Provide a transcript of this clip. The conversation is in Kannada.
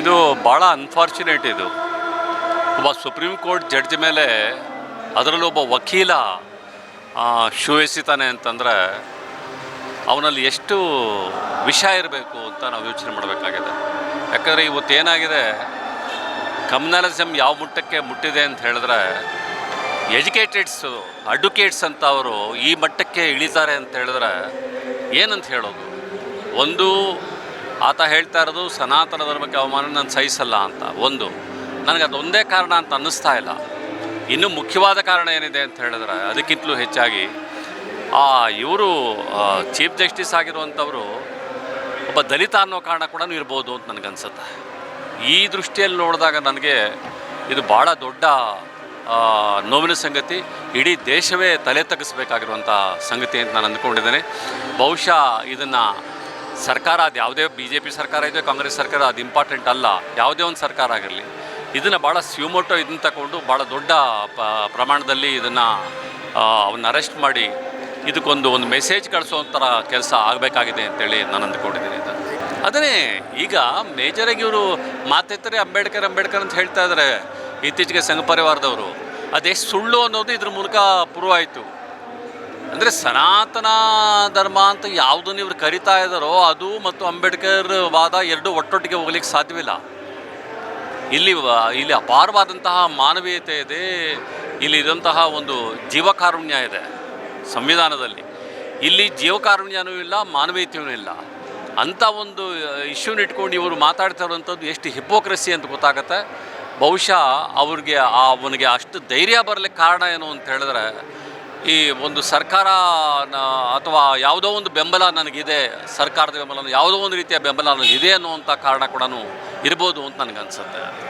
ಇದು ಭಾಳ ಅನ್ಫಾರ್ಚುನೇಟ್. ಇದು ಒಬ್ಬ ಸುಪ್ರೀಂ ಕೋರ್ಟ್ ಜಡ್ಜ್ ಮೇಲೆ ಅದರಲ್ಲೂ ಒಬ್ಬ ವಕೀಲ ಶೂ ಎಸಿತಾನೆ ಅಂತಂದರೆ ಅವನಲ್ಲಿ ಎಷ್ಟು ವಿಷ ಇರಬೇಕು ಅಂತ ನಾವು ಯೋಚನೆ ಮಾಡಬೇಕಾಗಿದೆ. ಯಾಕಂದರೆ ಇವತ್ತೇನಾಗಿದೆ, ಕಮ್ಯುನಲಿಸಮ್ ಯಾವ ಮಟ್ಟಕ್ಕೆ ಮುಟ್ಟಿದೆ ಅಂತ ಹೇಳಿದ್ರೆ, ಎಜುಕೇಟೆಡ್ಸು ಅಡ್ವೊಕೇಟ್ಸ್ ಅಂತ ಅವರು ಈ ಮಟ್ಟಕ್ಕೆ ಇಳಿತಾರೆ ಅಂತ ಹೇಳಿದ್ರೆ ಏನಂತ ಹೇಳೋದು? ಒಂದು, ಆತ ಹೇಳ್ತಾ ಇರೋದು ಸನಾತನ ಧರ್ಮಕ್ಕೆ ಅವಮಾನ ನಾನು ಸಹಿಸಲ್ಲ ಅಂತ. ಒಂದು, ನನಗೆ ಅದೊಂದೇ ಕಾರಣ ಅಂತ ಅನ್ನಿಸ್ತಾ ಇಲ್ಲ. ಇನ್ನೂ ಮುಖ್ಯವಾದ ಕಾರಣ ಏನಿದೆ ಅಂತ ಹೇಳಿದ್ರೆ, ಅದಕ್ಕಿಂತಲೂ ಹೆಚ್ಚಾಗಿ ಇವರು ಚೀಫ್ ಜಸ್ಟಿಸ್ ಆಗಿರುವಂಥವರು ಒಬ್ಬ ದಲಿತ ಅನ್ನೋ ಕಾರಣ ಕೂಡ ಇರ್ಬೋದು ಅಂತ ನನಗನ್ಸುತ್ತೆ. ಈ ದೃಷ್ಟಿಯಲ್ಲಿ ನೋಡಿದಾಗ ನನಗೆ ಇದು ಭಾಳ ದೊಡ್ಡ ನೋವಿನ ಸಂಗತಿ. ಇಡೀ ದೇಶವೇ ತಲೆ ತಗ್ಗಿಸ್ಬೇಕಾಗಿರುವಂಥ ಸಂಗತಿ ಅಂತ ನಾನು ಅಂದ್ಕೊಂಡಿದ್ದೇನೆ. ಬಹುಶಃ ಇದನ್ನು ಸರ್ಕಾರ, ಅದು ಯಾವುದೇ BJP ಸರ್ಕಾರ ಇದೆ, ಕಾಂಗ್ರೆಸ್ ಸರ್ಕಾರ, ಅದು ಇಂಪಾರ್ಟೆಂಟ್ ಅಲ್ಲ. ಯಾವುದೇ ಒಂದು ಸರ್ಕಾರ ಆಗಿರಲಿ, ಇದನ್ನು ಭಾಳ ಸ್ಯೂಮೋಟೋ ಇದನ್ನು ತಗೊಂಡು ಭಾಳ ದೊಡ್ಡ ಪ್ರಮಾಣದಲ್ಲಿ ಇದನ್ನು ಅವನ್ನ ಅರೆಸ್ಟ್ ಮಾಡಿ ಇದಕ್ಕೊಂದು ಮೆಸೇಜ್ ಕಳಿಸೋವಂಥರ ಕೆಲಸ ಆಗಬೇಕಾಗಿದೆ ಅಂತೇಳಿ ನಾನು ಅಂದ್ಕೊಂಡಿದ್ದೀನಿ. ಅದನ್ನೇ ಈಗ ಮೇಜರಾಗಿ ಇವರು ಮಾತೆತ್ತರೆ ಅಂಬೇಡ್ಕರ್ ಅಂತ ಹೇಳ್ತಾ ಇದ್ದಾರೆ ಇತ್ತೀಚೆಗೆ ಸಂಘ ಪರಿವಾರದವರು. ಅದೆಷ್ಟು ಸುಳ್ಳು ಅನ್ನೋದು ಇದ್ರ ಮೂಲಕ ಪ್ರೂವ್ ಆಯಿತು. ಅಂದರೆ ಸನಾತನ ಧರ್ಮ ಅಂತ ಯಾವುದನ್ನು ಇವರು ಕರಿತಾ ಇದ್ದಾರೋ ಅದು ಮತ್ತು ಅಂಬೇಡ್ಕರ್ ವಾದ ಎರಡೂ ಒಟ್ಟೊಟ್ಟಿಗೆ ಹೋಗ್ಲಿಕ್ಕೆ ಸಾಧ್ಯವಿಲ್ಲ. ಇಲ್ಲಿ ಅಪಾರವಾದಂತಹ ಮಾನವೀಯತೆ ಇದೆ, ಇಲ್ಲಿ ಇದಂತಹ ಒಂದು ಜೀವಕಾರುಣ್ಯ ಇದೆ ಸಂವಿಧಾನದಲ್ಲಿ. ಇಲ್ಲಿ ಜೀವಕಾರುಣ್ಯನೂ ಇಲ್ಲ, ಮಾನವೀಯತೆಯೂ ಇಲ್ಲ. ಅಂಥ ಒಂದು ಇಶ್ಯೂನ ಇಟ್ಕೊಂಡು ಇವರು ಮಾತಾಡ್ತಾ ಇರೋವಂಥದ್ದು ಎಷ್ಟು ಹಿಪೋಕ್ರಸಿ ಅಂತ ಗೊತ್ತಾಗತ್ತೆ. ಬಹುಶಃ ಅವನಿಗೆ ಅಷ್ಟು ಧೈರ್ಯ ಬರಲಿಕ್ಕೆ ಕಾರಣ ಏನು ಅಂತ ಹೇಳಿದ್ರೆ, ಈ ಒಂದು ಸರ್ಕಾರ ಅಥವಾ ಯಾವುದೋ ಒಂದು ಬೆಂಬಲ ನನಗಿದೆ, ಸರ್ಕಾರದ ಬೆಂಬಲ, ಯಾವುದೋ ಒಂದು ರೀತಿಯ ಬೆಂಬಲ ನನಗಿದೆ ಅನ್ನುವಂಥ ಕಾರಣ ಕೂಡ ಇರ್ಬೋದು ಅಂತ ನನಗನ್ಸುತ್ತೆ.